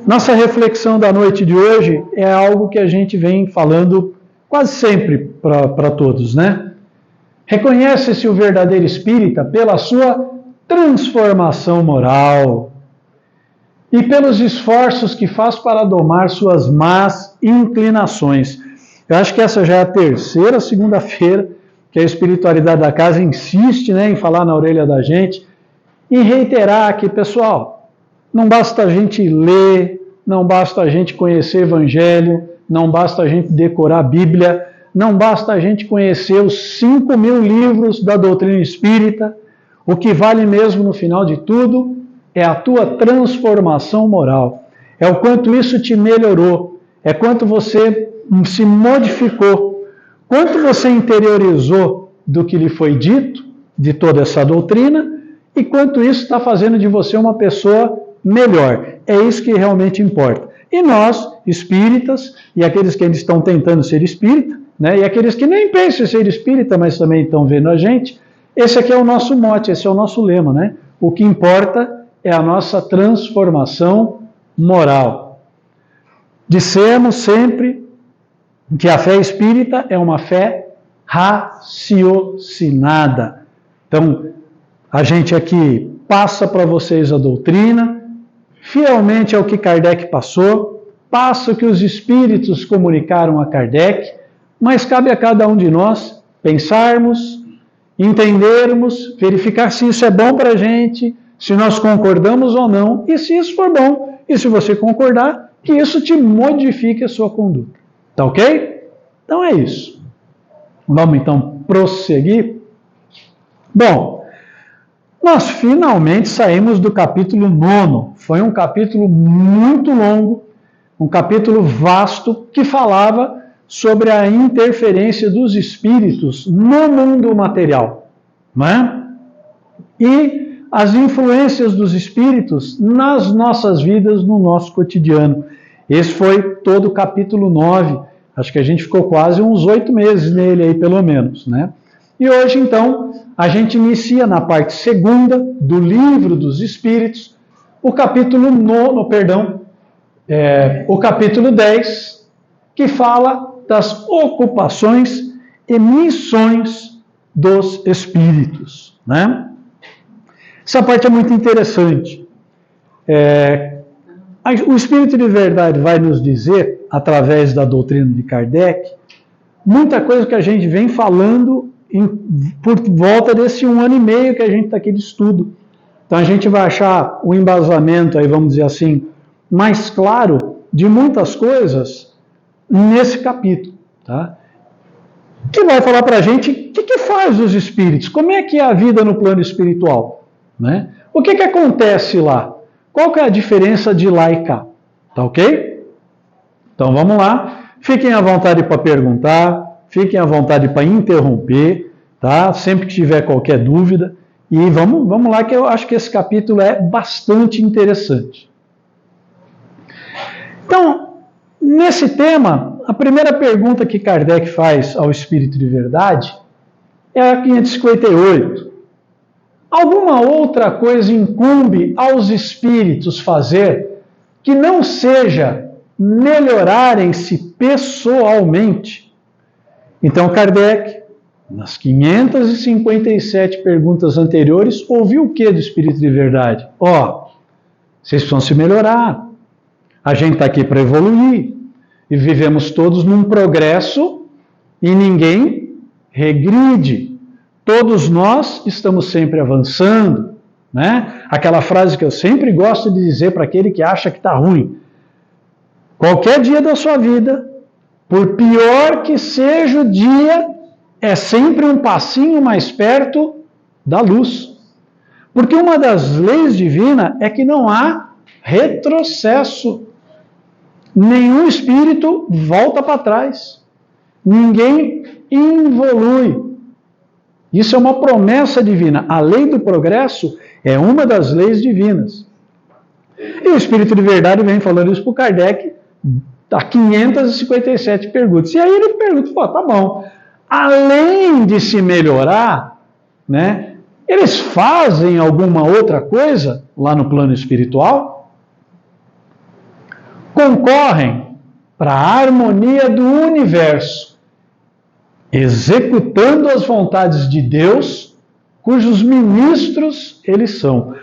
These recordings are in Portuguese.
Nossa reflexão da noite de hoje é algo que a gente vem falando quase sempre para todos, né? Reconhece-se o verdadeiro espírita pela sua transformação moral e pelos esforços que faz para domar suas más inclinações. Eu acho que essa já é a terceira segunda-feira que a espiritualidade da casa insiste, né, em falar na orelha da gente e reiterar aqui, pessoal, não basta a gente ler, não basta a gente conhecer o Evangelho, não basta a gente decorar a Bíblia, não basta a gente conhecer os 5.000 livros da doutrina espírita. O que vale mesmo no final de tudo é a tua transformação moral. É o quanto isso te melhorou, é quanto você se modificou, quanto você interiorizou do que lhe foi dito, de toda essa doutrina, e quanto isso está fazendo de você uma pessoa melhor. É isso que realmente importa. E nós, espíritas, e aqueles que ainda estão tentando ser espírita, né, e aqueles que nem pensam em ser espírita, mas também estão vendo a gente, esse aqui é o nosso mote, esse é o nosso lema, né? O que importa é a nossa transformação moral. Dissemos sempre que a fé espírita é uma fé raciocinada. Então, a gente aqui passa para vocês a doutrina, fielmente ao que Kardec passou, passa o que os espíritos comunicaram a Kardec, mas cabe a cada um de nós pensarmos, entendermos, verificar se isso é bom para a gente, se nós concordamos ou não, e se isso for bom, e se você concordar, que isso te modifique a sua conduta. Tá ok? Então é isso. Vamos então prosseguir? Bom, nós finalmente saímos do capítulo 9. Foi um capítulo muito longo, um capítulo vasto, que falava sobre a interferência dos espíritos no mundo material, não é? E as influências dos espíritos nas nossas vidas, no nosso cotidiano. Esse foi todo o capítulo 9. Acho que a gente ficou quase uns 8 meses nele aí, pelo menos, né? E hoje, então, a gente inicia na parte segunda do Livro dos Espíritos, o capítulo 10, que fala das ocupações e missões dos espíritos, né? Essa parte é muito interessante. O Espírito de Verdade vai nos dizer, através da doutrina de Kardec, muita coisa que a gente vem falando por volta desse 1 ano e meio que a gente está aqui de estudo. Então a gente vai achar o embasamento, aí vamos dizer assim, mais claro de muitas coisas nesse capítulo, tá? Que vai falar para a gente o que faz os espíritos, como é que é a vida no plano espiritual, né? O que acontece lá? Qual que é a diferença de lá e cá? Tá ok? Então vamos lá, fiquem à vontade para perguntar, fiquem à vontade para interromper, tá? Sempre que tiver qualquer dúvida, e vamos lá que eu acho que esse capítulo é bastante interessante. Então, nesse tema, a primeira pergunta que Kardec faz ao Espírito de Verdade é a 558. Alguma outra coisa incumbe aos espíritos fazer que não seja melhorarem-se pessoalmente? Então, Kardec, nas 557 perguntas anteriores, ouviu o que do Espírito de Verdade? Vocês precisam se melhorar. A gente está aqui para evoluir. E vivemos todos num progresso e ninguém regride. Todos nós estamos sempre avançando, né? Aquela frase que eu sempre gosto de dizer para aquele que acha que está ruim. Qualquer dia da sua vida, por pior que seja o dia, é sempre um passinho mais perto da luz. Porque uma das leis divinas é que não há retrocesso. Nenhum espírito volta para trás. Ninguém evolui. Isso é uma promessa divina. A lei do progresso é uma das leis divinas. E o Espírito de Verdade vem falando isso para o Kardec há 557 perguntas. E aí ele pergunta, tá bom, além de se melhorar, né, eles fazem alguma outra coisa lá no plano espiritual? concorrem para a harmonia do universo, executando as vontades de Deus, cujos ministros eles são.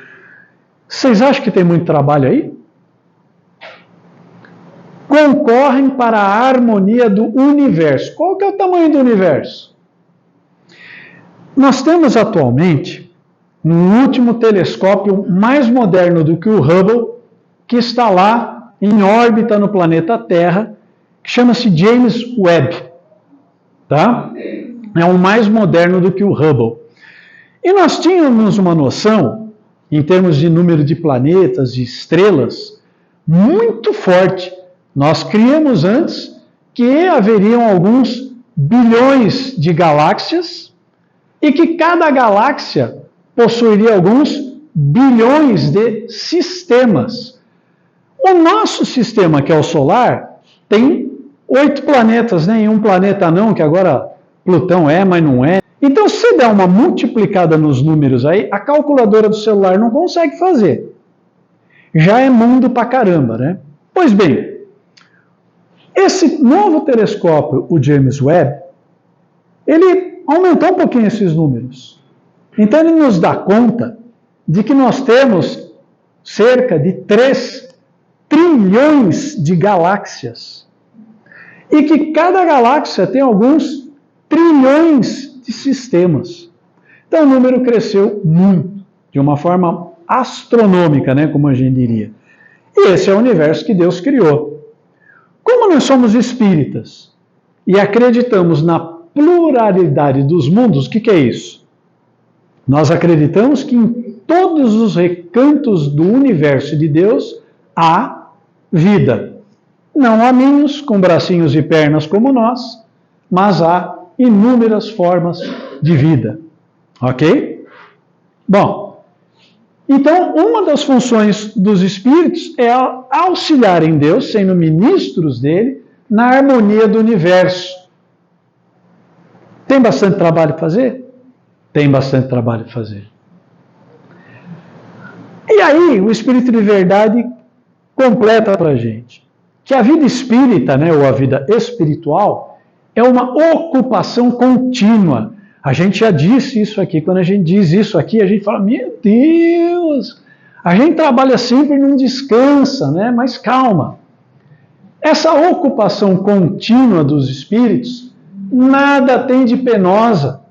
Vocês acham que tem muito trabalho aí? Concorrem para a harmonia do universo. Qual que é o tamanho do universo? Nós temos atualmente um último telescópio mais moderno do que o Hubble, que está lá em órbita no planeta Terra, que chama-se James Webb. Tá? É um mais moderno do que o Hubble. E nós tínhamos uma noção, em termos de número de planetas e estrelas, muito forte. Nós criamos antes que haveriam alguns bilhões de galáxias e que cada galáxia possuiria alguns bilhões de sistemas. O nosso sistema, que é o solar, tem 8 planetas, né? E um planeta não, que agora Plutão é, mas não é. Então, se você der uma multiplicada nos números aí, a calculadora do celular não consegue fazer. Já é mundo pra caramba, né? Pois bem, esse novo telescópio, o James Webb, ele aumentou um pouquinho esses números. Então, ele nos dá conta de que nós temos cerca de 3 trilhões de galáxias. E que cada galáxia tem alguns trilhões de sistemas. Então o número cresceu muito, de uma forma astronômica, né, como a gente diria. E esse é o universo que Deus criou. Como nós somos espíritas e acreditamos na pluralidade dos mundos, o que é isso? Nós acreditamos que em todos os recantos do universo de Deus há vida. Não hominhos com bracinhos e pernas como nós, mas há inúmeras formas de vida. Ok? Bom, então uma das funções dos espíritos é auxiliar em Deus, sendo ministros dele, na harmonia do universo. Tem bastante trabalho para fazer? Tem bastante trabalho para fazer. E aí, o Espírito de Verdade completa para a gente que a vida espírita, né, ou a vida espiritual, é uma ocupação contínua. A gente já disse isso aqui. Quando a gente diz isso aqui, a gente fala, meu Deus, a gente trabalha sempre e não descansa, né? Mas calma. Essa ocupação contínua dos espíritos, nada tem de penosa,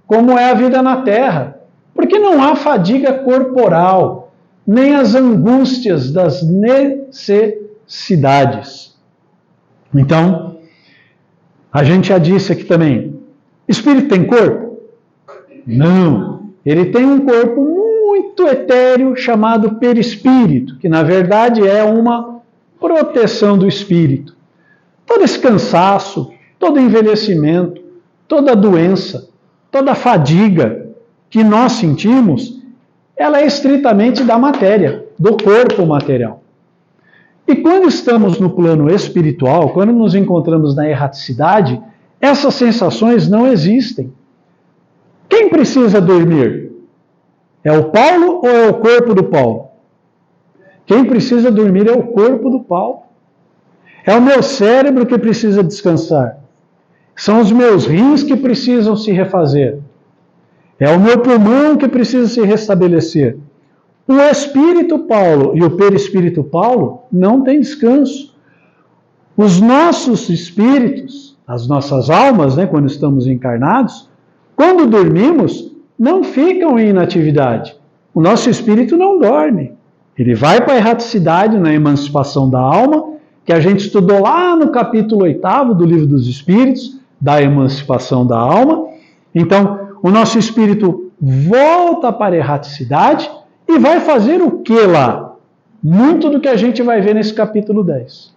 como é a vida na Terra. Porque não há fadiga corporal, nem as angústias das necessidades. Então, a gente já disse aqui também, espírito tem corpo? Não. Ele tem um corpo muito etéreo chamado perispírito, que na verdade é uma proteção do espírito. Todo esse cansaço, todo envelhecimento, toda doença, toda fadiga que nós sentimos, ela é estritamente da matéria, do corpo material. E quando estamos no plano espiritual, quando nos encontramos na erraticidade, essas sensações não existem. Quem precisa dormir? É o Paulo ou é o corpo do Paulo? Quem precisa dormir é o corpo do Paulo. É o meu cérebro que precisa descansar. São os meus rins que precisam se refazer. É o meu pulmão que precisa se restabelecer. O espírito Paulo e o perispírito Paulo não têm descanso. Os nossos espíritos, as nossas almas, né, quando estamos encarnados, quando dormimos, não ficam em inatividade. O nosso espírito não dorme. Ele vai para a erraticidade na emancipação da alma, que a gente estudou lá no capítulo 8º do Livro dos Espíritos, da emancipação da alma. Então, o nosso espírito volta para a erraticidade e vai fazer o que lá? Muito do que a gente vai ver nesse capítulo 10.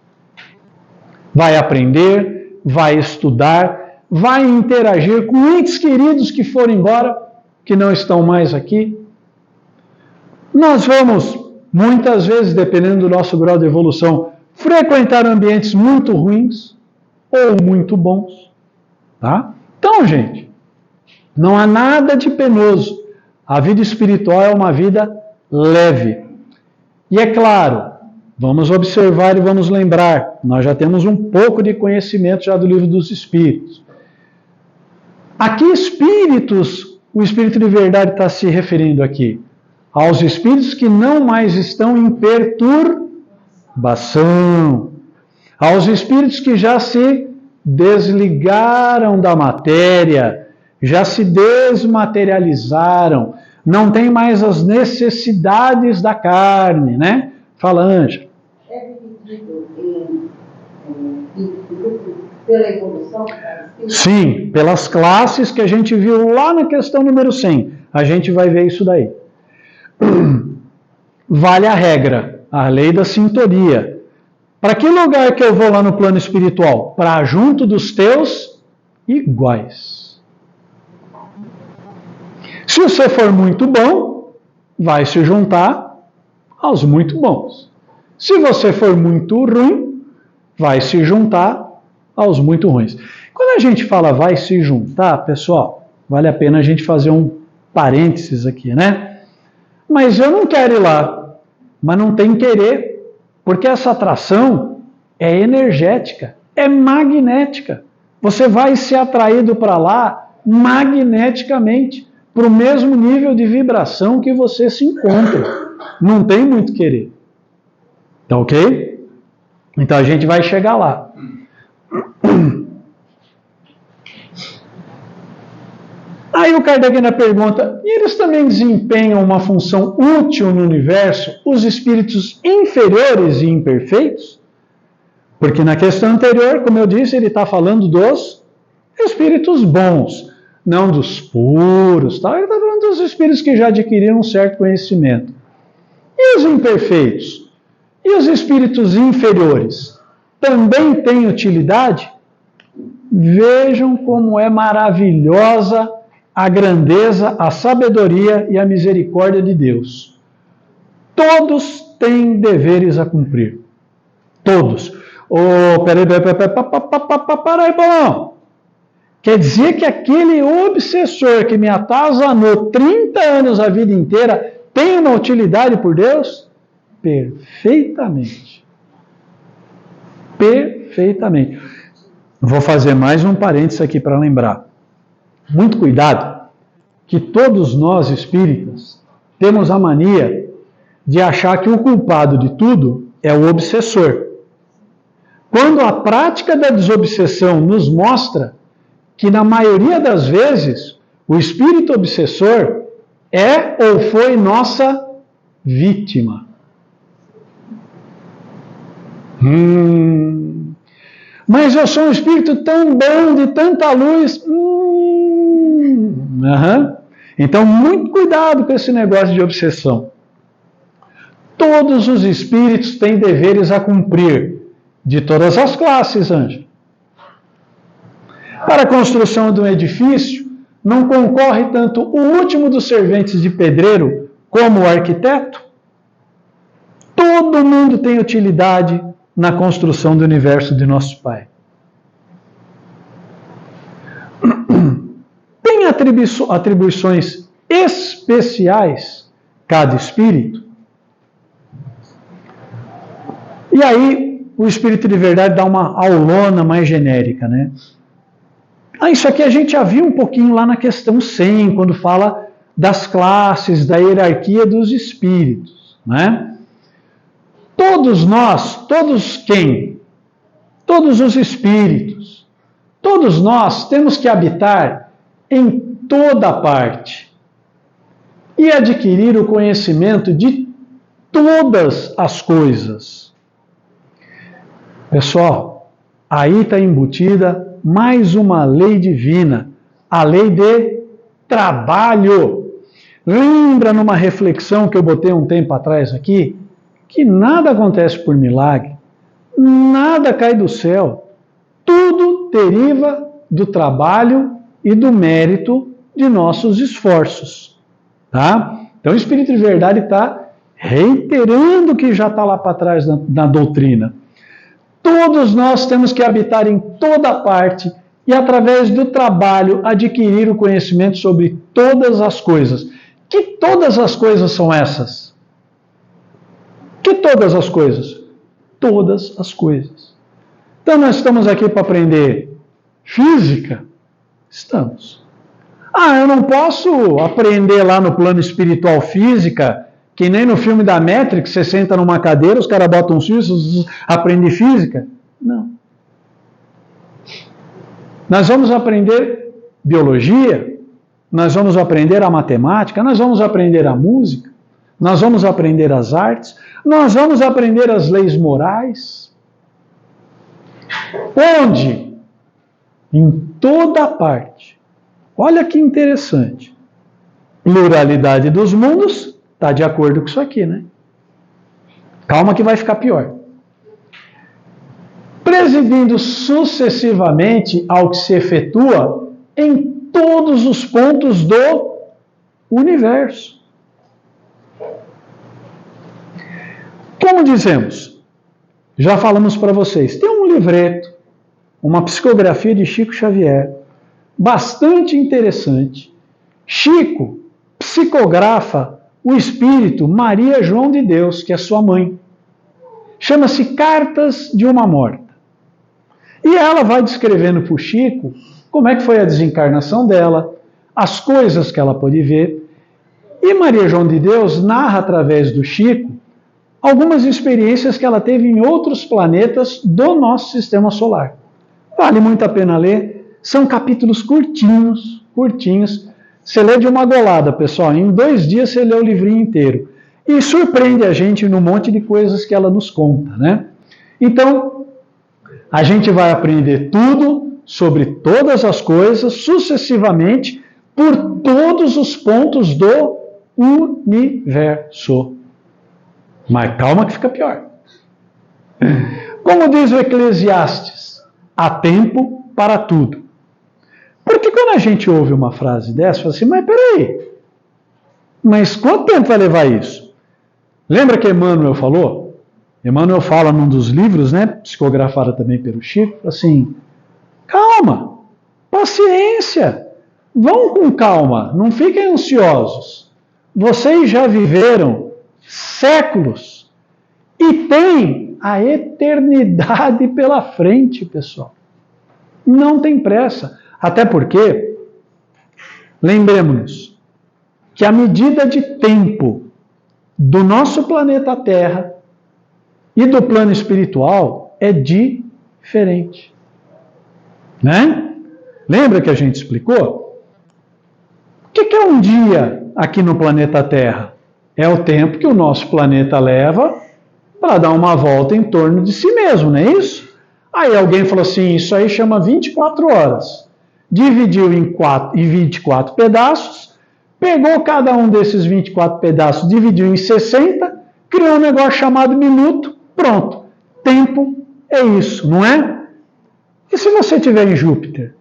Vai aprender, vai estudar, vai interagir com entes queridos que foram embora, que não estão mais aqui. Nós vamos, muitas vezes, dependendo do nosso grau de evolução, frequentar ambientes muito ruins ou muito bons. Tá? Então, gente, não há nada de penoso. A vida espiritual é uma vida leve. E é claro, Vamos observar e vamos lembrar. Nós já temos um pouco de conhecimento já do livro dos Espíritos. A que espíritos o Espírito de Verdade está se referindo aqui? Aos espíritos que não mais estão em perturbação. Aos espíritos que já se desligaram da matéria, já se desmaterializaram, não tem mais as necessidades da carne, né? Fala, Ângela. É dividido pela evolução? Sim, pelas classes que a gente viu lá na questão número 100. A gente vai ver isso daí. Vale a regra, a lei da sintonia. Para que lugar que eu vou lá no plano espiritual? Para junto dos teus iguais. Se você for muito bom, vai se juntar aos muito bons. Se você for muito ruim, vai se juntar aos muito ruins. Quando a gente fala vai se juntar, pessoal, vale a pena a gente fazer um parênteses aqui, né? Mas eu não quero ir lá, mas não tem querer, porque essa atração é energética, é magnética. Você vai ser atraído para lá magneticamente, para o mesmo nível de vibração que você se encontra. Não tem muito querer. Tá ok? Então a gente vai chegar lá. Aí o Kardec ainda pergunta, e eles também desempenham uma função útil no universo, os espíritos inferiores e imperfeitos? Porque na questão anterior, como eu disse, ele está falando dos espíritos bons, não dos puros, tá? Ele está falando dos espíritos que já adquiriram um certo conhecimento. E os imperfeitos? E os espíritos inferiores? Também têm utilidade? Vejam como é maravilhosa a grandeza, a sabedoria e a misericórdia de Deus. Todos têm deveres a cumprir. Todos. Peraí, bom. Quer dizer que aquele obsessor que me atazanou 30 anos a vida inteira tem uma utilidade por Deus? Perfeitamente. Perfeitamente. Vou fazer mais um parênteses aqui para lembrar. Muito cuidado, que todos nós espíritas temos a mania de achar que o culpado de tudo é o obsessor. Quando a prática da desobsessão nos mostra que, na maioria das vezes, o espírito obsessor é ou foi nossa vítima. Mas eu sou um espírito tão bom, de tanta luz. Então, muito cuidado com esse negócio de obsessão. Todos os espíritos têm deveres a cumprir, de todas as classes, Ângela. Para a construção de um edifício, não concorre tanto o último dos serventes de pedreiro como o arquiteto? Todo mundo tem utilidade na construção do universo de nosso Pai. Tem atribuições especiais cada espírito? E aí o Espírito de Verdade dá uma aulona mais genérica, né? Isso aqui a gente já viu um pouquinho lá na questão 100, quando fala das classes, da hierarquia dos espíritos, né? Todos nós, todos quem? Todos os espíritos. Todos nós temos que habitar em toda parte e adquirir o conhecimento de todas as coisas. Pessoal, aí está embutida mais uma lei divina, a lei de trabalho. Lembra numa reflexão que eu botei um tempo atrás aqui, que nada acontece por milagre, nada cai do céu, tudo deriva do trabalho e do mérito de nossos esforços. Tá? Então o Espírito de Verdade está reiterando o que já está lá para trás na doutrina. Todos nós temos que habitar em toda parte e, através do trabalho, adquirir o conhecimento sobre todas as coisas. Que todas as coisas são essas? Que todas as coisas? todas as coisas. Então nós estamos aqui para aprender física? Estamos. Eu não posso aprender lá no plano espiritual física, que nem no filme da Matrix, você senta numa cadeira, os caras botam os fios, aprende física? Não. Nós vamos aprender biologia, nós vamos aprender a matemática, nós vamos aprender a música, nós vamos aprender as artes, nós vamos aprender as leis morais. Onde? Em toda parte. Olha que interessante. Pluralidade dos mundos está de acordo com isso aqui, né? Calma que vai ficar pior. Presidindo sucessivamente ao que se efetua em todos os pontos do universo. Como dizemos, já falamos para vocês, tem um livreto, uma psicografia de Chico Xavier, bastante interessante. Chico psicografa o espírito Maria João de Deus, que é sua mãe. Chama-se Cartas de uma Morta. E ela vai descrevendo para o Chico como é que foi a desencarnação dela, as coisas que ela pôde ver. E Maria João de Deus narra através do Chico algumas experiências que ela teve em outros planetas do nosso sistema solar. Vale muito a pena ler. São capítulos curtinhos. Você lê de uma golada, pessoal. Em 2 dias você lê o livrinho inteiro. E surpreende a gente num monte de coisas que ela nos conta, né? Então, a gente vai aprender tudo sobre todas as coisas, sucessivamente, por todos os pontos do universo. Mas calma que fica pior. Como diz o Eclesiastes, há tempo para tudo. Porque quando a gente ouve uma frase dessa, fala assim, mas peraí, mas quanto tempo vai levar isso? Lembra que Emmanuel falou? Emmanuel fala num dos livros, né, psicografado também pelo Chico, assim, calma, paciência, vão com calma, não fiquem ansiosos. Vocês já viveram séculos e têm a eternidade pela frente, pessoal. Não tem pressa. Até porque, lembremos-nos que a medida de tempo do nosso planeta Terra e do plano espiritual é diferente. Né? Lembra que a gente explicou? O que é um dia aqui no planeta Terra? É o tempo que o nosso planeta leva para dar uma volta em torno de si mesmo, não é isso? Aí alguém falou assim, isso aí chama 24 horas. Dividiu em 24 pedaços, pegou cada um desses 24 pedaços, dividiu em 60, criou um negócio chamado minuto, pronto. Tempo é isso, não é? E se você estiver em Júpiter?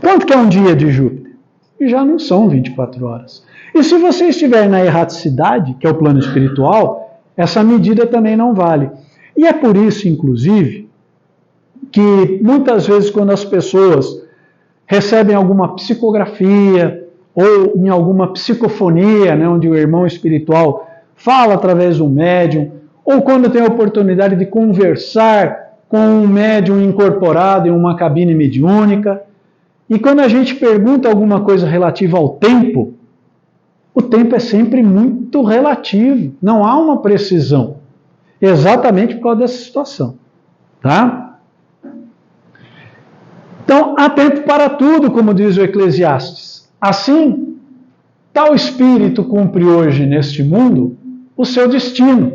Quanto que é um dia de Júpiter? E já não são 24 horas. E se você estiver na erraticidade, que é o plano espiritual, essa medida também não vale. E é por isso, inclusive, que muitas vezes quando as pessoas recebem alguma psicografia ou em alguma psicofonia, né, onde o irmão espiritual fala através de um médium, ou quando tem a oportunidade de conversar com um médium incorporado em uma cabine mediúnica, e quando a gente pergunta alguma coisa relativa ao tempo, o tempo é sempre muito relativo, não há uma precisão, exatamente por causa dessa situação, tá? Então, há tempo para tudo, como diz o Eclesiastes. Assim, tal espírito cumpre hoje neste mundo o seu destino.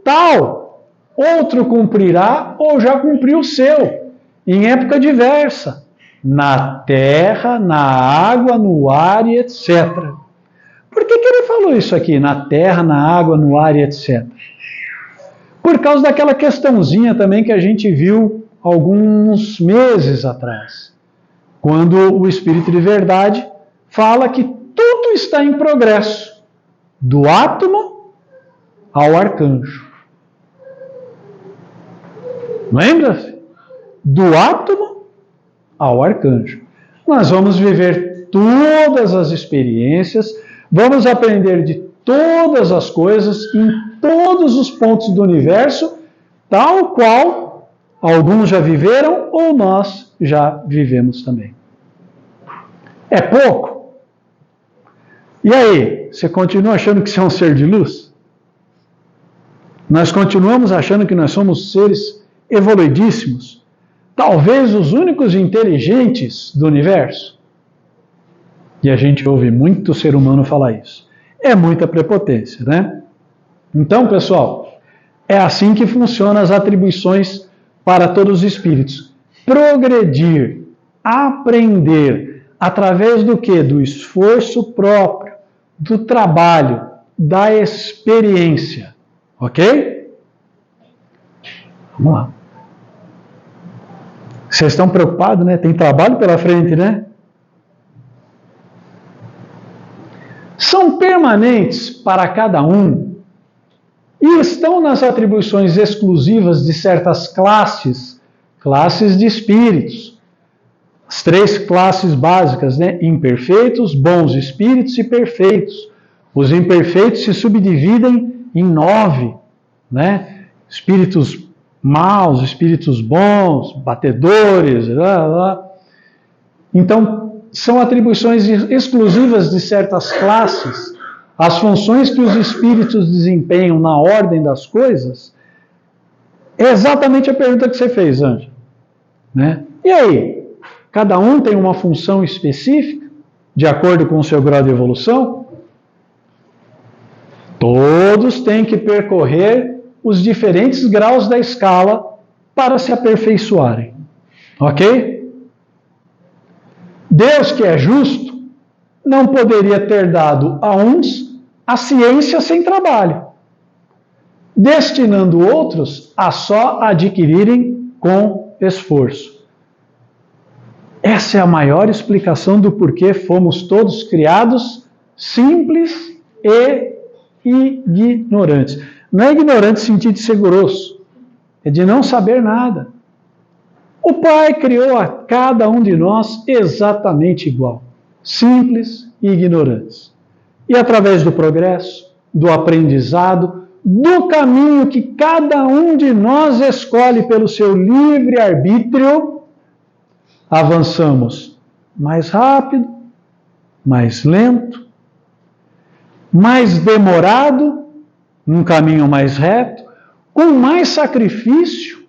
Tal, outro cumprirá ou já cumpriu o seu, em época diversa, na terra, na água, no ar e etc. Por que ele falou isso aqui, na terra, na água, no ar e etc? Por causa daquela questãozinha também que a gente viu alguns meses atrás, quando o Espírito de Verdade fala que tudo está em progresso, do átomo ao arcanjo. Lembra-se? Do átomo ao arcanjo. Nós vamos viver todas as experiências, vamos aprender de todas as coisas em todos os pontos do universo, tal qual alguns já viveram ou nós já vivemos também. É pouco? E aí, você continua achando que você é um ser de luz? Nós continuamos achando que nós somos seres evoluidíssimos? Talvez os únicos inteligentes do universo? E a gente ouve muito ser humano falar isso. É muita prepotência, né? Então, pessoal, é assim que funcionam as atribuições para todos os espíritos. Progredir, aprender, através do quê? Do esforço próprio, do trabalho, da experiência. Ok? Vamos lá. Vocês estão preocupados, né? Tem trabalho pela frente, né? São permanentes para cada um e estão nas atribuições exclusivas de certas classes de espíritos. As 3 classes básicas, né? Imperfeitos, bons espíritos e perfeitos. Os imperfeitos se subdividem em 9, né? Espíritos maus, espíritos bons, batedores, blá, blá. Então, são atribuições exclusivas de certas classes. As funções que os espíritos desempenham na ordem das coisas é exatamente a pergunta que você fez, Ângela, né? E aí? Cada um tem uma função específica, de acordo com o seu grau de evolução? Todos têm que percorrer os diferentes graus da escala para se aperfeiçoarem. Ok? Deus, que é justo, não poderia ter dado a uns a ciência sem trabalho, destinando outros a só adquirirem com esforço. Essa é a maior explicação do porquê fomos todos criados simples e ignorantes. Não é ignorante no sentido de ser grosso, é de não saber nada. O Pai criou a cada um de nós exatamente igual, simples e ignorantes. E através do progresso, do aprendizado, do caminho que cada um de nós escolhe pelo seu livre arbítrio, avançamos mais rápido, mais lento, mais demorado, num caminho mais reto, com mais sacrifício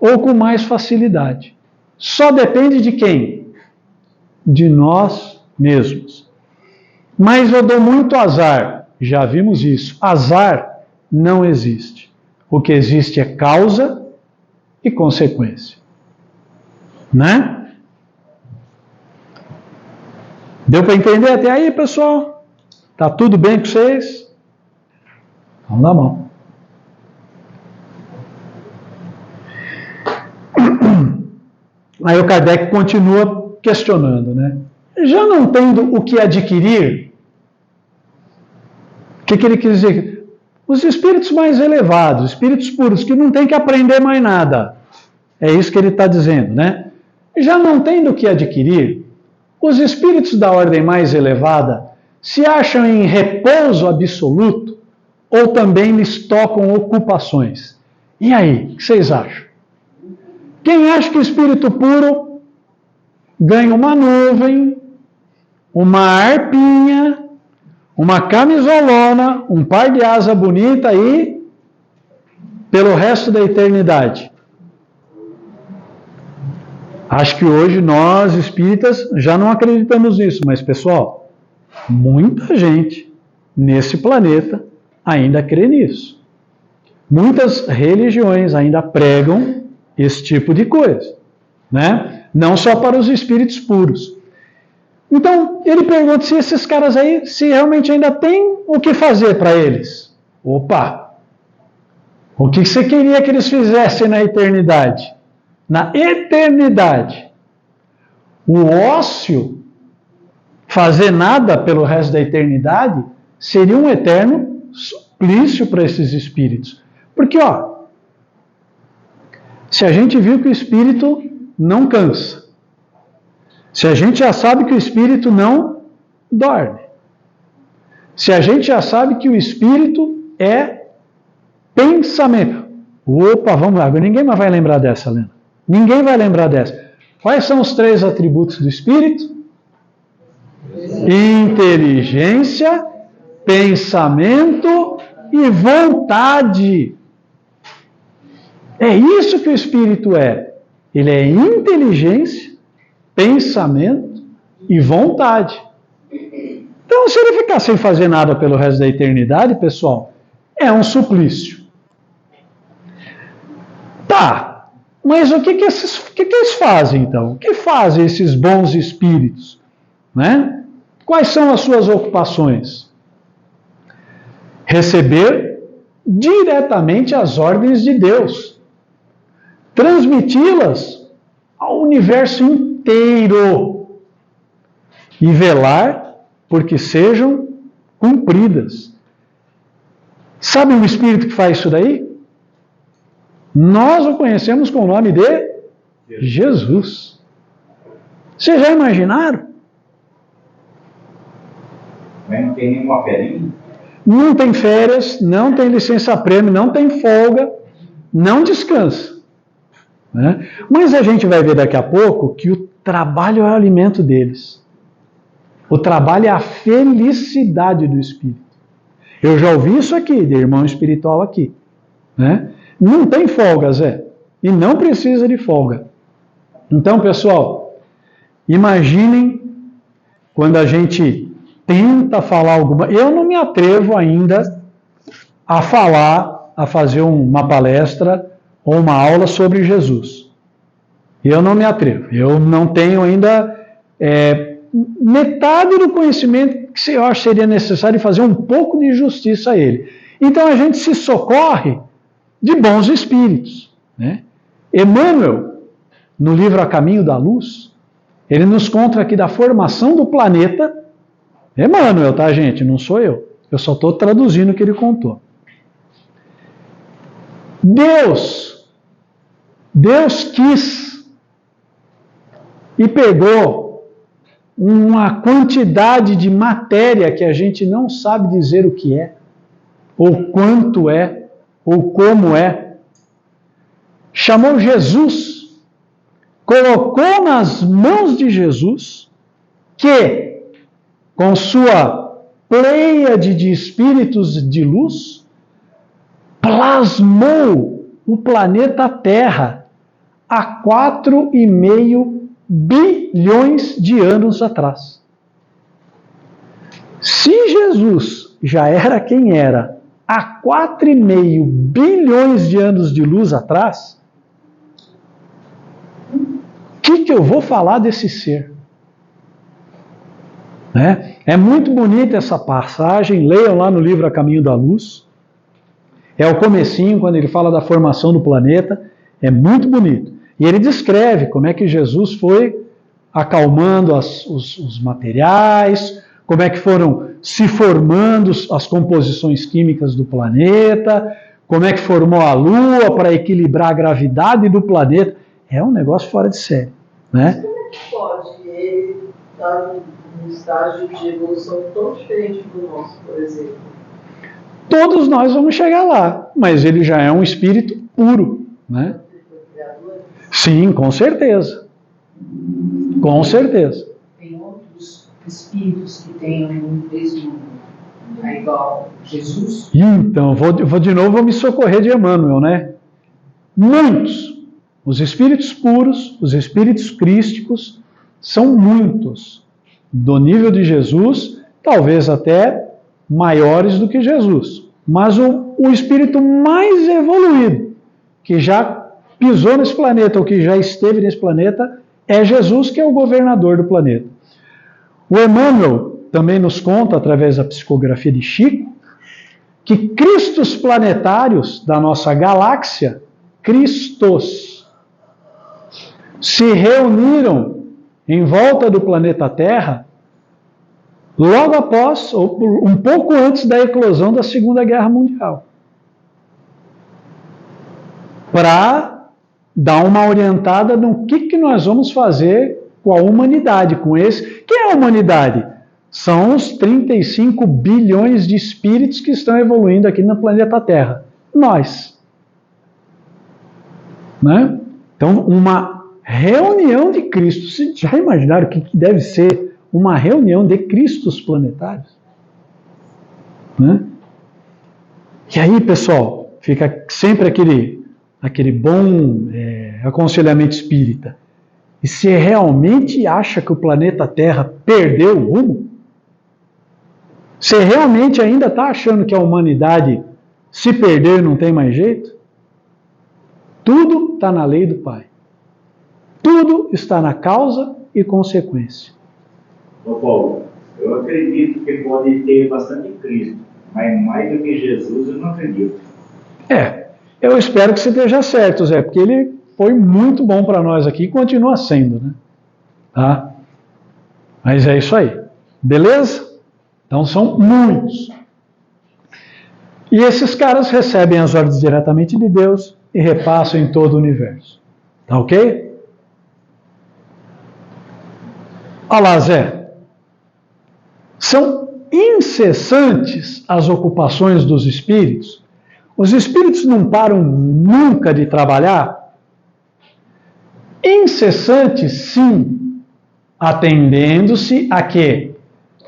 ou com mais facilidade. Só depende de quem? De nós mesmos. Mas eu dou muito azar. Já vimos isso. Azar não existe. O que existe é causa e consequência. Né? Deu para entender até aí, pessoal? Tá tudo bem com vocês? Vamos na mão. Aí o Kardec continua questionando, né? Já não tendo o que adquirir, o que ele quis dizer? Os espíritos mais elevados, espíritos puros, que não tem que aprender mais nada. É isso que ele está dizendo, né? Já não tendo o que adquirir, os espíritos da ordem mais elevada se acham em repouso absoluto ou também lhes tocam ocupações? E aí, o que vocês acham? Quem acha que o espírito puro ganha uma nuvem, uma harpinha, uma camisolona, um par de asa bonita aí, pelo resto da eternidade? Acho que hoje nós, espíritas, já não acreditamos nisso, mas, pessoal, muita gente nesse planeta ainda crê nisso. Muitas religiões ainda pregam esse tipo de coisa, né? Não só para os espíritos puros. Então, ele pergunta se esses caras aí, se realmente ainda tem o que fazer para eles. Opa! O que você queria que eles fizessem na eternidade? Na eternidade. O ócio, fazer nada pelo resto da eternidade, seria um eterno suplício para esses espíritos. Porque, ó, se a gente viu que o espírito não cansa, se a gente já sabe que o espírito não dorme, se a gente já sabe que o espírito é pensamento. Opa, vamos lá, ninguém mais vai lembrar dessa, Lena. Ninguém vai lembrar dessa. Quais são os 3 atributos do Espírito? Inteligência, pensamento e vontade. É isso que o Espírito é. Ele é inteligência, pensamento e vontade. Então, se ele ficar sem fazer nada pelo resto da eternidade, pessoal, é um suplício. Tá, mas o que eles fazem, então? O que fazem esses bons espíritos? Né? Quais são as suas ocupações? Receber diretamente as ordens de Deus. Transmiti-las ao universo inteiro. E velar porque sejam cumpridas. Sabe um espírito que faz isso daí? Nós o conhecemos com o nome de Jesus. Vocês já imaginaram? Não tem nenhuma férias? Não tem férias, não tem licença-prêmio, não tem folga, não descansa. Né? Mas a gente vai ver daqui a pouco que o trabalho é o alimento deles. O trabalho é a felicidade do espírito. Eu já ouvi isso aqui, de irmão espiritual aqui. Né? Não tem folga, Zé. E não precisa de folga. Então, pessoal, imaginem quando a gente tenta falar alguma... Eu não me atrevo ainda a falar, a fazer uma palestra ou uma aula sobre Jesus. Eu não me atrevo. Eu não tenho ainda metade do conhecimento que eu acho que seria necessário fazer um pouco de justiça a ele. Então a gente se socorre de bons espíritos. Né? Emmanuel, no livro A Caminho da Luz, ele nos conta aqui da formação do planeta. Emmanuel, tá, gente? Não sou eu. Eu só estou traduzindo o que ele contou. Deus quis e pegou uma quantidade de matéria que a gente não sabe dizer o que é, ou quanto é, ou como é. Chamou Jesus, colocou nas mãos de Jesus, que, com sua pleiade de espíritos de luz, plasmou o planeta Terra há 4,5 bilhões de anos atrás. Se Jesus já era quem era há 4,5 bilhões de anos de luz atrás, o que eu vou falar desse ser? Né? É muito bonita essa passagem, leiam lá no livro A Caminho da Luz. É o comecinho, quando ele fala da formação do planeta, é muito bonito. E ele descreve como é que Jesus foi acalmando os materiais, como é que foram se formando as composições químicas do planeta, como é que formou a Lua para equilibrar a gravidade do planeta. É um negócio fora de série. Né? Como é que pode ele estar num estágio de evolução tão diferente do nosso, por exemplo? Todos nós vamos chegar lá, mas ele já é um espírito puro. Né? Sim, com certeza. Com certeza. Tem outros espíritos que tenham um mesmo igual Jesus? Então, vou de novo me socorrer de Emmanuel, né? Muitos. Os espíritos puros, os espíritos crísticos, são muitos. Do nível de Jesus, talvez até maiores do que Jesus. Mas o espírito mais evoluído, que já pisou nesse planeta, ou que já esteve nesse planeta, é Jesus, que é o governador do planeta. O Emmanuel também nos conta, através da psicografia de Chico, que cristos planetários da nossa galáxia, Cristos, se reuniram em volta do planeta Terra logo após, ou um pouco antes da eclosão da Segunda Guerra Mundial, para dar uma orientada no que nós vamos fazer com a humanidade, com esse. Que é a humanidade? São os 35 bilhões de espíritos que estão evoluindo aqui no planeta Terra. nós. Né? Então, uma reunião de Cristo. Vocês já imaginaram o que deve ser uma reunião de Cristos planetários? Né? E aí, pessoal, fica sempre aquele bom aconselhamento espírita. E se realmente acha que o planeta Terra perdeu o rumo? Você realmente ainda está achando que a humanidade se perdeu e não tem mais jeito? Tudo está na lei do Pai. Tudo está na causa e consequência. Ô Paulo, eu acredito que pode ter bastante Cristo, mas mais do que Jesus eu não acredito. Eu espero que você esteja certo, Zé, porque ele foi muito bom para nós aqui e continua sendo, né? Tá? Mas é isso aí. Beleza? Então são muitos. E esses caras recebem as ordens diretamente de Deus e repassam em todo o universo. Tá ok? Olha lá, Zé. São incessantes as ocupações dos espíritos. Os espíritos não param nunca de trabalhar? Incessantes, sim, atendendo-se a que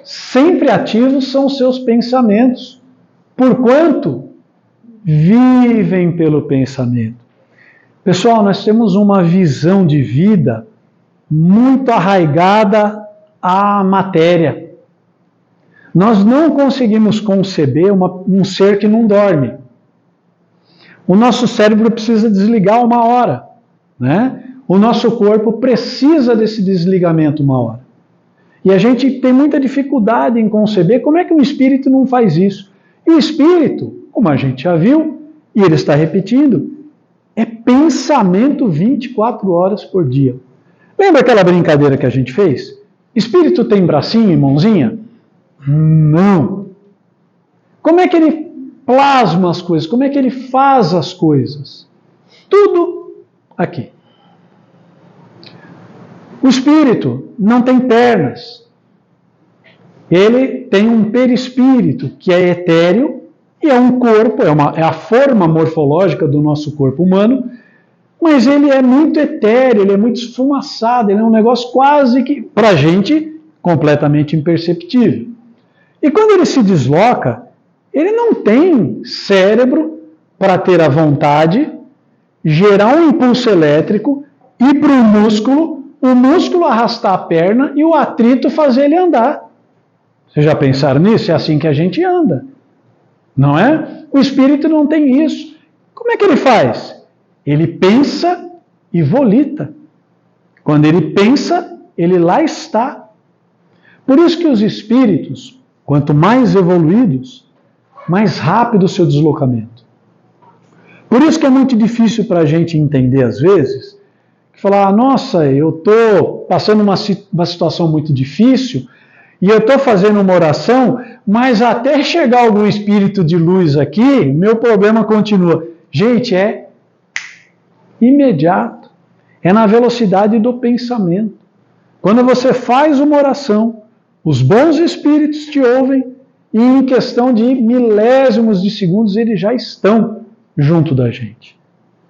sempre ativos são os seus pensamentos, porquanto vivem pelo pensamento. Pessoal, nós temos uma visão de vida muito arraigada à matéria. Nós não conseguimos conceber um ser que não dorme. O nosso cérebro precisa desligar uma hora, né? O nosso corpo precisa desse desligamento uma hora. E a gente tem muita dificuldade em conceber como é que um espírito não faz isso. E o espírito, como a gente já viu, e ele está repetindo, é pensamento 24 horas por dia. Lembra aquela brincadeira que a gente fez? Espírito tem bracinho e mãozinha? Não. Como é que ele plasma as coisas? Como é que ele faz as coisas? Tudo aqui. O espírito não tem pernas. Ele tem um perispírito, que é etéreo, e é um corpo, é a forma morfológica do nosso corpo humano, mas ele é muito etéreo, ele é muito esfumaçado, ele é um negócio quase que, para a gente, completamente imperceptível. E quando ele se desloca, ele não tem cérebro para ter a vontade, gerar um impulso elétrico, ir para o músculo arrastar a perna e o atrito fazer ele andar. Vocês já pensaram nisso? É assim que a gente anda. Não é? O espírito não tem isso. Como é que ele faz? Ele pensa e volita. Quando ele pensa, ele lá está. Por isso que os espíritos, quanto mais evoluídos, mais rápido o seu deslocamento. Por isso que é muito difícil para a gente entender às vezes, falar, nossa, eu estou passando uma situação muito difícil e eu estou fazendo uma oração, mas até chegar algum espírito de luz aqui, meu problema continua. Gente, é imediato. É na velocidade do pensamento. Quando você faz uma oração, os bons espíritos te ouvem e em questão de milésimos de segundos eles já estão junto da gente.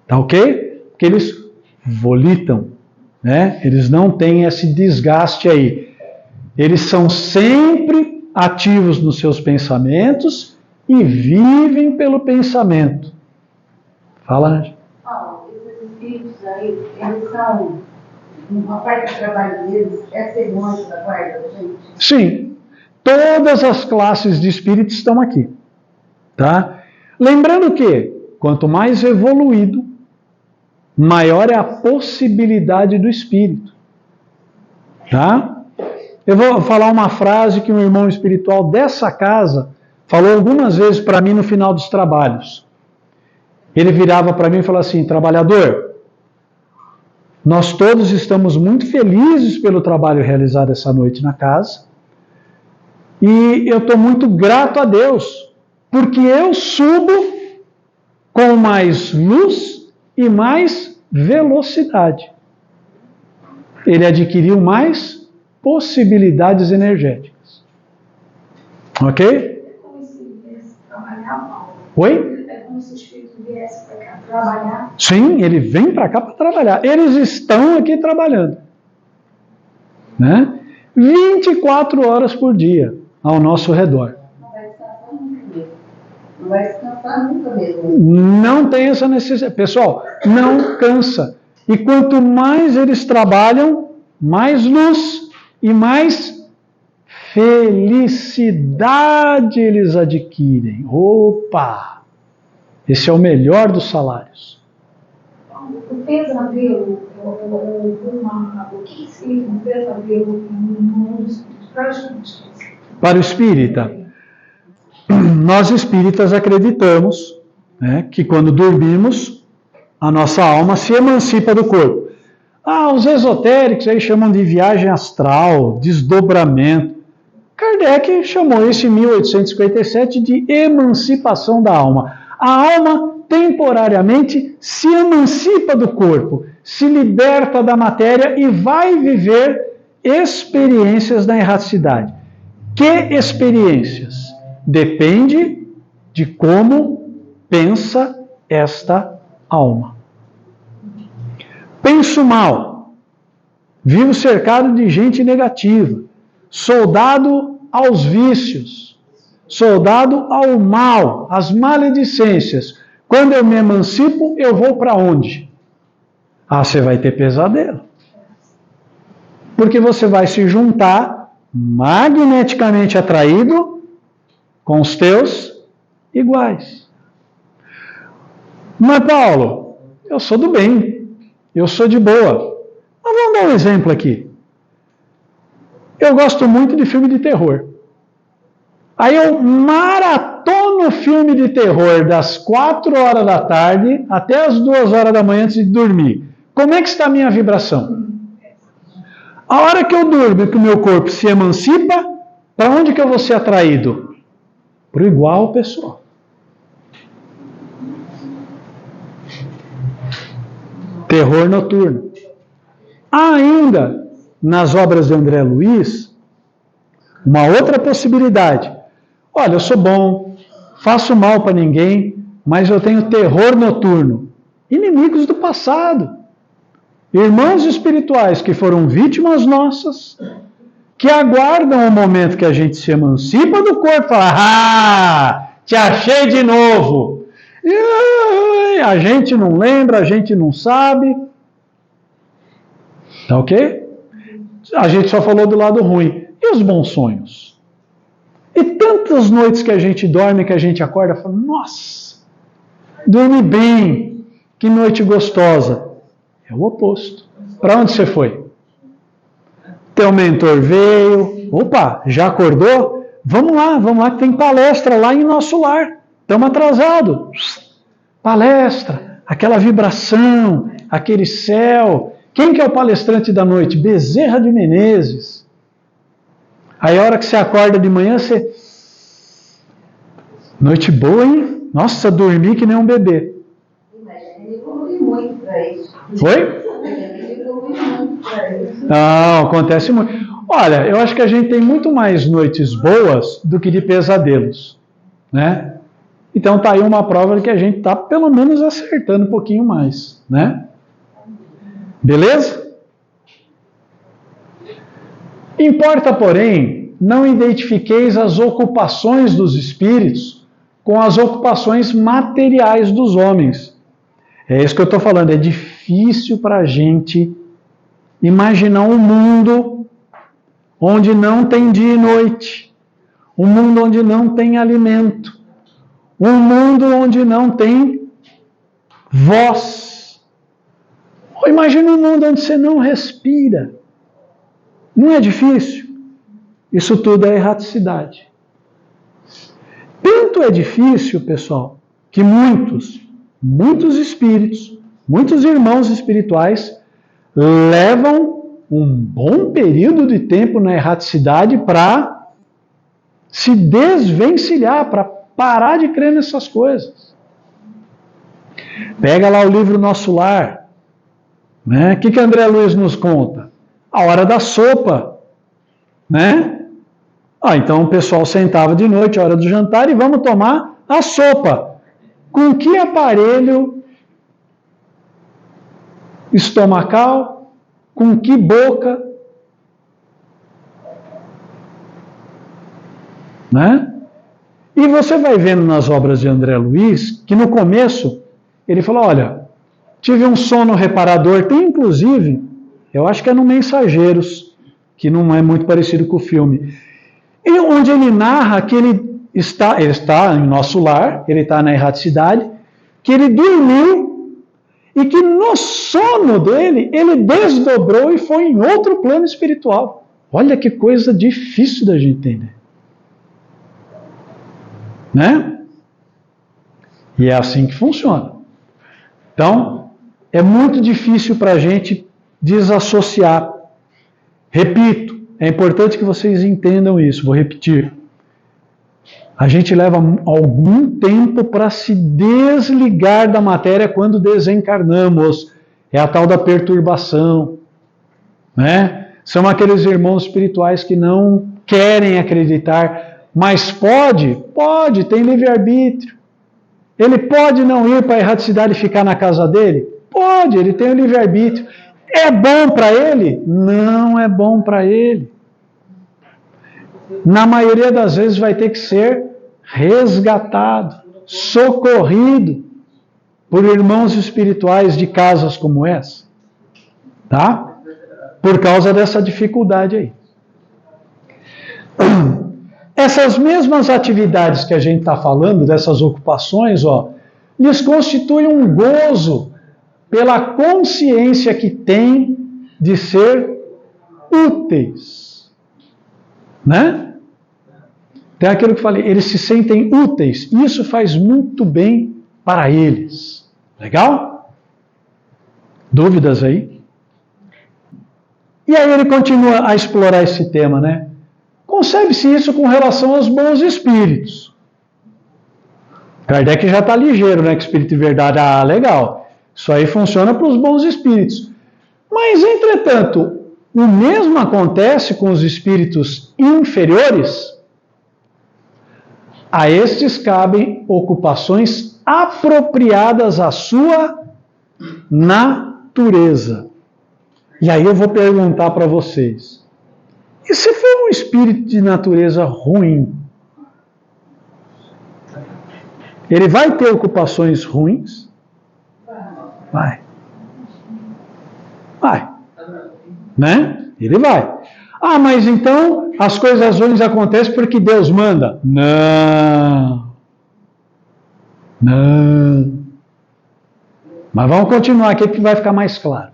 Tá ok? Porque eles volitam, né? Eles não têm esse desgaste aí. Eles são sempre ativos nos seus pensamentos e vivem pelo pensamento. Fala, Ângela. Esses espíritos aí, eles são, uma parte do trabalho deles é ser longe da guarda da gente? Sim, todas as classes de espíritos estão aqui, tá? Lembrando que, quanto mais evoluído, maior é a possibilidade do espírito, tá? Eu vou falar uma frase que um irmão espiritual dessa casa falou algumas vezes para mim no final dos trabalhos. Ele virava para mim e falava assim, trabalhador, nós todos estamos muito felizes pelo trabalho realizado essa noite na casa e eu estou muito grato a Deus, porque eu subo com mais luz e mais velocidade. Ele adquiriu mais possibilidades energéticas. Ok? É como se eles trabalhar mal. Oi? É como se o espírito viesse para cá trabalhar. Sim, ele vem para cá para trabalhar. Eles estão aqui trabalhando. Né? 24 horas por dia ao nosso redor. Não vai descansar nunca mesmo. Não vai descansar nunca mesmo. Não tem essa necessidade. Pessoal, não cansa. E quanto mais eles trabalham, mais luz e mais felicidade eles adquirem. Opa! Esse é o melhor dos salários. O pesadelo, o que significa um pesadelo no mundo espiritual? Para o espírita, nós espíritas acreditamos, né, que quando dormimos, a nossa alma se emancipa do corpo. Os esotéricos aí chamam de viagem astral, desdobramento. Kardec chamou isso em 1857 de emancipação da alma. A alma temporariamente se emancipa do corpo, se liberta da matéria e vai viver experiências da erraticidade. Que experiências? Depende de como pensa esta alma. Penso mal, vivo cercado de gente negativa, soldado aos vícios, soldado ao mal, às maledicências. Quando eu me emancipo, eu vou para onde? Você vai ter pesadelo. Porque você vai se juntar, magneticamente atraído, com os teus iguais. Mas Paulo, eu sou do bem, eu sou de boa. Mas vamos dar um exemplo aqui. Eu gosto muito de filme de terror. Aí eu maratono filme de terror das 4 horas da tarde até as 2 horas da manhã antes de dormir. Como é que está a minha vibração? A hora que eu durmo e que o meu corpo se emancipa, para onde que eu vou ser atraído? Para o igual, pessoal. Terror noturno. Há ainda, nas obras de André Luiz, uma outra possibilidade. Olha, eu sou bom, faço mal para ninguém, mas eu tenho terror noturno. Inimigos do passado. Irmãos espirituais que foram vítimas nossas, que aguardam o momento que a gente se emancipa do corpo e fala, te achei de novo. E a gente não lembra, a gente não sabe. Tá ok? A gente só falou do lado ruim. E os bons sonhos? E tantas noites que a gente dorme, que a gente acorda e fala, nossa, dormi bem, que noite gostosa. É o oposto. Para onde você foi? Teu mentor veio. Opa, já acordou? Vamos lá, que tem palestra lá em nosso lar. Estamos atrasados. Palestra, aquela vibração, aquele céu. Quem que é o palestrante da noite? Bezerra de Menezes. Aí a hora que você acorda de manhã, você... Noite boa, hein? Nossa, dormi que nem um bebê. Ele evolui muito para isso. Foi? Ele evolui muito para isso. Não, acontece muito. Olha, eu acho que a gente tem muito mais noites boas do que de pesadelos, né? Então tá aí uma prova de que a gente tá pelo menos acertando um pouquinho mais, né? Beleza? Importa, porém, não identifiqueis as ocupações dos espíritos com as ocupações materiais dos homens. É isso que eu estou falando. É difícil para a gente imaginar um mundo onde não tem dia e noite, um mundo onde não tem alimento, um mundo onde não tem voz. Ou imagina um mundo onde você não respira. Não é difícil? Isso tudo é erraticidade. Tanto é difícil, pessoal, que muitos espíritos, muitos irmãos espirituais levam um bom período de tempo na erraticidade para se desvencilhar, para parar de crer nessas coisas. Pega lá o livro Nosso Lar. Né? O que André Luiz nos conta? A hora da sopa. Né? Então o pessoal sentava de noite, a hora do jantar, e vamos tomar a sopa. com que aparelho estomacal, com que boca, né? E você vai vendo nas obras de André Luiz que no começo ele falou, olha, tive um sono reparador, tem inclusive, eu acho que é no Mensageiros, que não é muito parecido com o filme, e onde ele narra que ele está em nosso lar, ele está na erraticidade, que ele dormiu e que no sono dele, ele desdobrou e foi em outro plano espiritual. Olha que coisa difícil da gente entender. Né? E é assim que funciona. Então, é muito difícil para a gente desassociar. Repito, é importante que vocês entendam isso, vou repetir. A gente leva algum tempo para se desligar da matéria quando desencarnamos. É a tal da perturbação. Né? São aqueles irmãos espirituais que não querem acreditar, mas pode, tem livre-arbítrio. Ele pode não ir para a erraticidade e ficar na casa dele? Pode, ele tem o livre-arbítrio. É bom para ele? Não é bom para ele. Na maioria das vezes vai ter que ser resgatado, socorrido por irmãos espirituais de casas como essa. Tá? Por causa dessa dificuldade aí. Essas mesmas atividades que a gente está falando, dessas ocupações, lhes constituem um gozo pela consciência que tem de ser úteis. Né? Tem aquilo que eu falei, eles se sentem úteis. Isso faz muito bem para eles. Legal? Dúvidas aí? E aí ele continua a explorar esse tema, né? Concebe-se isso com relação aos bons espíritos. Kardec já está ligeiro, né? Que espírito de verdade, legal. Isso aí funciona para os bons espíritos. Mas, entretanto, o mesmo acontece com os espíritos inferiores. A estes cabem ocupações apropriadas à sua natureza. E aí eu vou perguntar para vocês. E se for um espírito de natureza ruim? Ele vai ter ocupações ruins? Vai. Né? Ele vai. Mas então as coisas ruins acontecem porque Deus manda? Não. Mas vamos continuar aqui que vai ficar mais claro.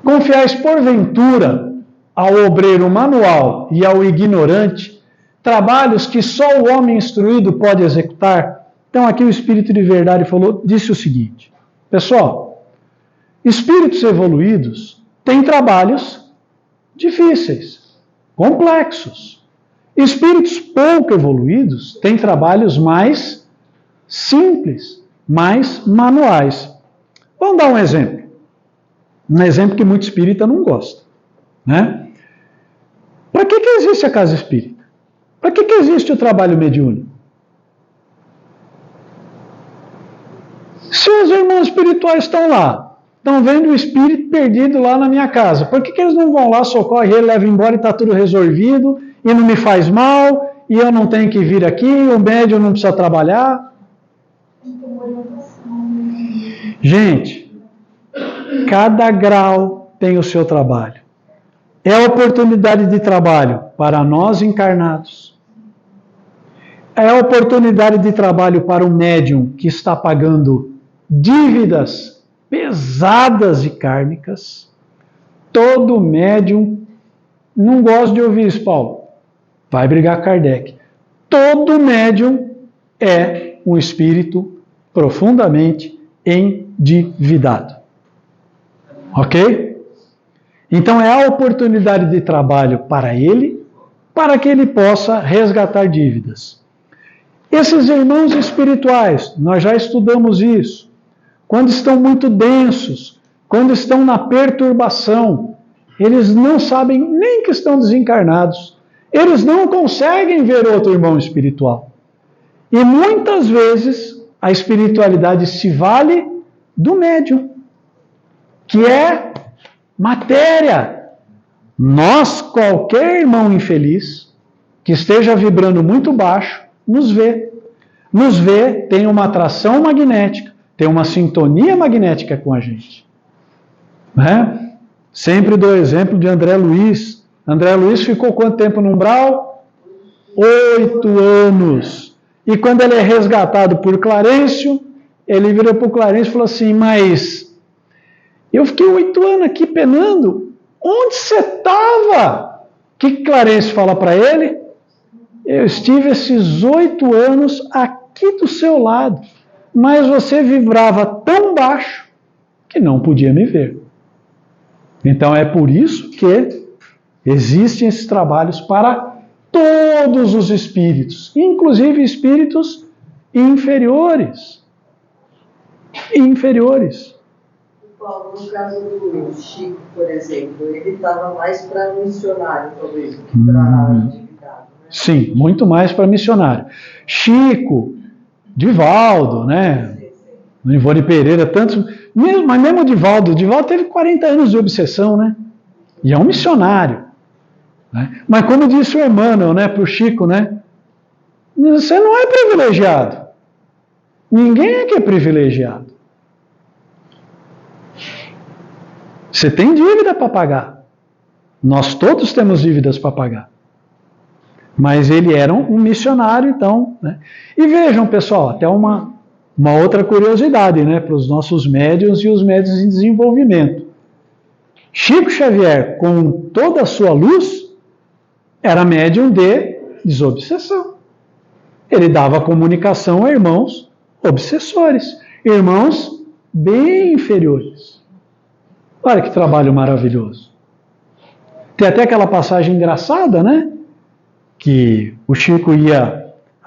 Confiais porventura ao obreiro manual e ao ignorante trabalhos que só o homem instruído pode executar? Então aqui o Espírito de Verdade disse o seguinte: pessoal, espíritos evoluídos têm trabalhos difíceis, complexos. Espíritos pouco evoluídos têm trabalhos mais simples, mais manuais. Vamos dar um exemplo. Um exemplo que muito espírita não gosta. Né? Para que existe a casa espírita? Para que existe o trabalho mediúnico? Se os irmãos espirituais estão lá, estão vendo o espírito perdido lá na minha casa, por que eles não vão lá, socorrem ele, levam embora e está tudo resolvido, e não me faz mal, e eu não tenho que vir aqui, o médium não precisa trabalhar? Gente, cada grau tem o seu trabalho. É a oportunidade de trabalho para nós encarnados. É a oportunidade de trabalho para o médium que está pagando dívidas pesadas e kármicas. Todo médium, não gosto de ouvir isso, Paulo, vai brigar com Kardec. Todo médium é um espírito profundamente endividado. Ok? Então é a oportunidade de trabalho para ele, para que ele possa resgatar dívidas. Esses irmãos espirituais, nós já estudamos isso, quando estão muito densos, quando estão na perturbação, eles não sabem nem que estão desencarnados, eles não conseguem ver outro irmão espiritual. E muitas vezes a espiritualidade se vale do médium, que é matéria. Nós, qualquer irmão infeliz que esteja vibrando muito baixo, nos vê. Nos vê, tem uma atração magnética, tem uma sintonia magnética com a gente. Né? Sempre dou exemplo de André Luiz. André Luiz ficou quanto tempo no umbral? 8 anos. E quando ele é resgatado por Clarencio, ele virou para o Clarencio e falou assim, mas eu fiquei 8 anos aqui penando, onde você estava? O que Clarencio fala para ele? Eu estive esses 8 anos aqui do seu lado, mas você vibrava tão baixo que não podia me ver. Então é por isso que existem esses trabalhos para todos os espíritos, inclusive espíritos inferiores. Inferiores. Paulo, no caso do Chico, por exemplo, ele estava mais para missionário, talvez, do que para atividade, né? Sim, muito mais para missionário. Chico, Divaldo, né? Ivone Pereira, tantos. Mas mesmo o Divaldo teve 40 anos de obsessão, né? E é um missionário. Né? Mas como disse o Emmanuel, né, para o Chico, né? Você não é privilegiado. Ninguém aqui é privilegiado. Você tem dívida para pagar. Nós todos temos dívidas para pagar. Mas ele era um missionário, então. Né? E vejam, pessoal, até uma outra curiosidade, né, para os nossos médiuns e os médiuns em desenvolvimento. Chico Xavier, com toda a sua luz, era médium de desobsessão. Ele dava comunicação a irmãos obsessores, irmãos bem inferiores. Olha que trabalho maravilhoso. Tem até aquela passagem engraçada, né? Que o Chico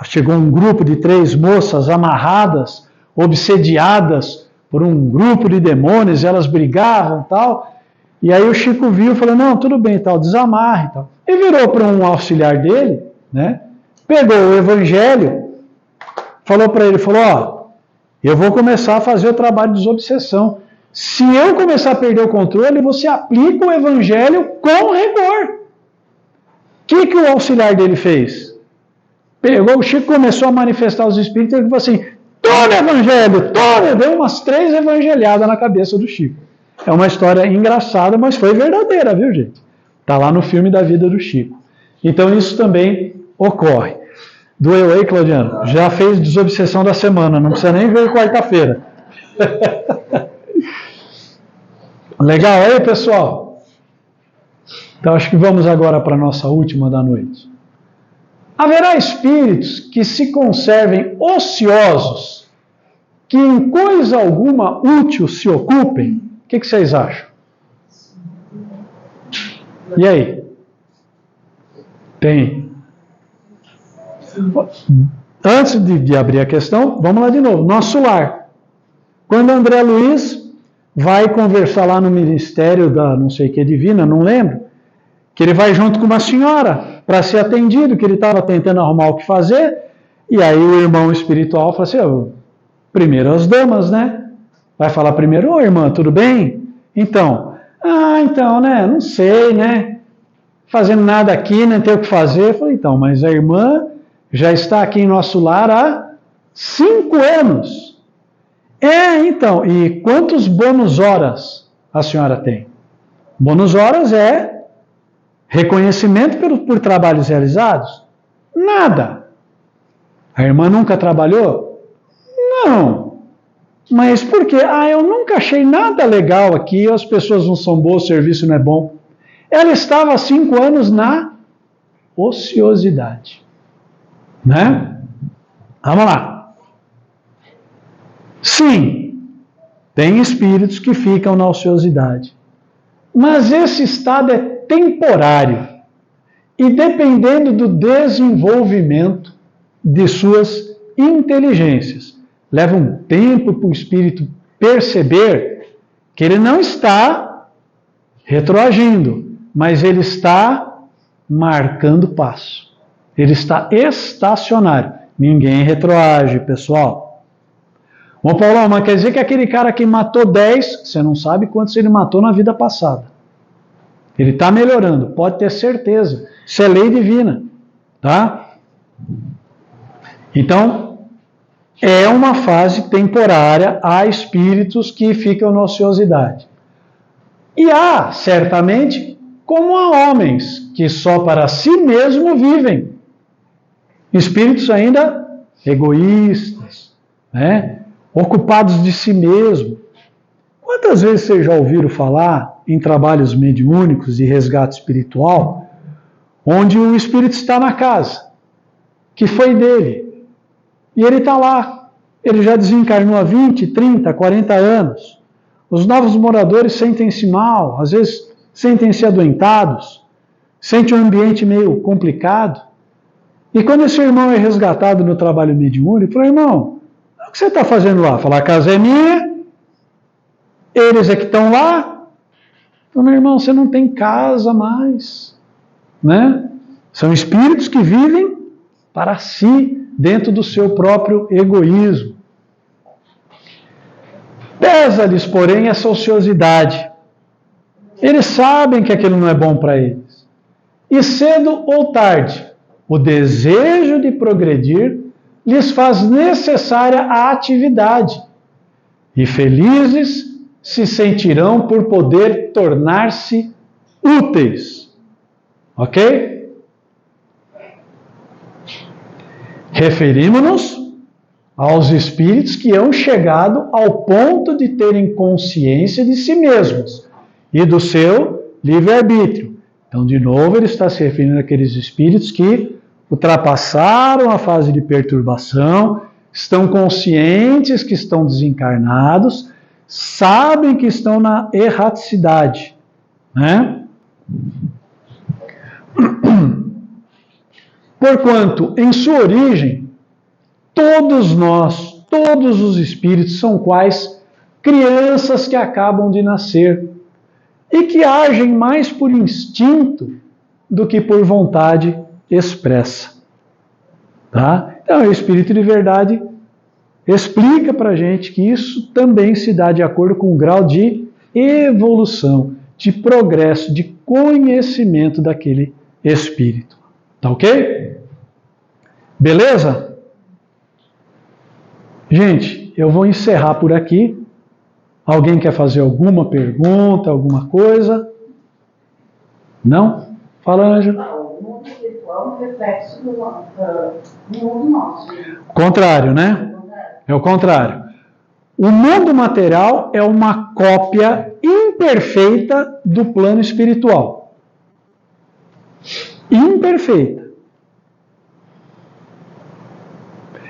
chegou um grupo de 3 moças amarradas, obsediadas por um grupo de demônios, elas brigavam e tal. E aí o Chico viu e falou, não, tudo bem, tal, desamarre e tal. E virou para um auxiliar dele, né? Pegou o evangelho, falou para ele, falou, ó, eu vou começar a fazer o trabalho de desobsessão. Se eu começar a perder o controle, você aplica o evangelho com rigor. O que o auxiliar dele fez? Pegou, o Chico começou a manifestar os espíritos e ele falou assim, tome evangelho, tome! Deu umas 3 evangelhadas na cabeça do Chico. É uma história engraçada, mas foi verdadeira, viu, gente? Está lá no filme da vida do Chico. Então isso também ocorre. Doeu aí, Claudiano? Já fez desobsessão da semana, não precisa nem ver quarta-feira. Legal aí, pessoal? Então acho que vamos agora para a nossa última da noite. Haverá espíritos que se conservem ociosos, que em coisa alguma útil se ocupem? O que vocês acham? E aí? Tem? Antes de abrir a questão, vamos lá de novo. Nosso lar. Quando André Luiz vai conversar lá no Ministério da não sei que divina, não lembro, que ele vai junto com uma senhora para ser atendido, que ele estava tentando arrumar o que fazer, e aí o irmão espiritual fala assim, primeiro as damas, né? Vai falar primeiro, ô irmã, tudo bem? Então, né, não sei, né? Fazendo nada aqui, não tem o que fazer. Eu falei, então, mas a irmã já está aqui em nosso lar há 5 anos. Então, e quantos bônus horas a senhora tem? Bônus horas é reconhecimento por trabalhos realizados? Nada. A irmã nunca trabalhou? Não. Mas por quê? Eu nunca achei nada legal aqui, as pessoas não são boas, o serviço não é bom. Ela estava há 5 anos na ociosidade. Né? Vamos lá. Sim, tem espíritos que ficam na ociosidade. Mas esse estado é temporário. E dependendo do desenvolvimento de suas inteligências. Leva um tempo para o espírito perceber que ele não está retroagindo, mas ele está marcando passo. Ele está estacionário. Ninguém retroage, pessoal. Bom, Paulão, mas quer dizer que aquele cara que matou 10, você não sabe quantos ele matou na vida passada. Ele está melhorando, pode ter certeza. Isso é lei divina, tá? Então, é uma fase temporária, há espíritos que ficam na ociosidade. E há, certamente, como há homens que só para si mesmo vivem. Espíritos ainda egoístas, né? Ocupados de si mesmo. Quantas vezes vocês já ouviram falar em trabalhos mediúnicos de resgate espiritual, onde o espírito está na casa, que foi dele, e ele está lá, ele já desencarnou há 20, 30, 40 anos, os novos moradores sentem-se mal, às vezes sentem-se adoentados, sentem um ambiente meio complicado, e quando esse irmão é resgatado no trabalho mediúnico, fala, irmão, o que você está fazendo lá? Fala, a casa é minha, eles é que estão lá. Fala, meu irmão, você não tem casa mais, né? São espíritos que vivem para si, dentro do seu próprio egoísmo. Pesa-lhes, porém, essa ociosidade. Eles sabem que aquilo não é bom para eles. E cedo ou tarde, o desejo de progredir lhes faz necessária a atividade. E felizes se sentirão por poder tornar-se úteis. Ok? Referimos-nos aos espíritos que hão chegado ao ponto de terem consciência de si mesmos e do seu livre-arbítrio. Então, de novo, ele está se referindo àqueles espíritos que ultrapassaram a fase de perturbação, estão conscientes que estão desencarnados, sabem que estão na erraticidade, né? Porquanto, em sua origem, todos nós, todos os espíritos são quais crianças que acabam de nascer e que agem mais por instinto do que por vontade expressa. Tá? Então, o Espírito de Verdade explica para a gente que isso também se dá de acordo com o grau de evolução, de progresso, de conhecimento daquele espírito. Tá ok? Beleza? Gente, eu vou encerrar por aqui. Alguém quer fazer alguma pergunta, alguma coisa? Não? Fala, Ângelo. O mundo espiritual é um reflexo do mundo nosso. Contrário, né? É o contrário. O mundo material é uma cópia imperfeita do plano espiritual. Imperfeita.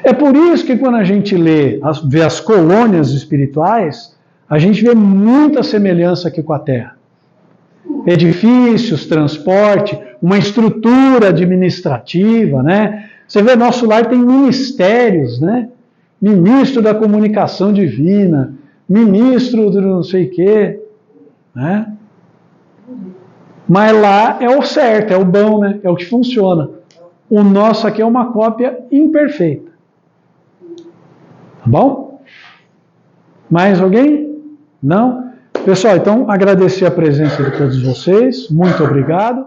É por isso que quando a gente vê as colônias espirituais, a gente vê muita semelhança aqui com a Terra. Edifícios, transporte, uma estrutura administrativa, né? Você vê, nosso lar tem ministérios, né? Ministro da comunicação divina, ministro do não sei o quê, né? Mas lá é o certo, é o bom, né? É o que funciona. O nosso aqui é uma cópia imperfeita. Tá bom? Mais alguém? Não? Pessoal, então agradecer a presença de todos vocês. Muito obrigado.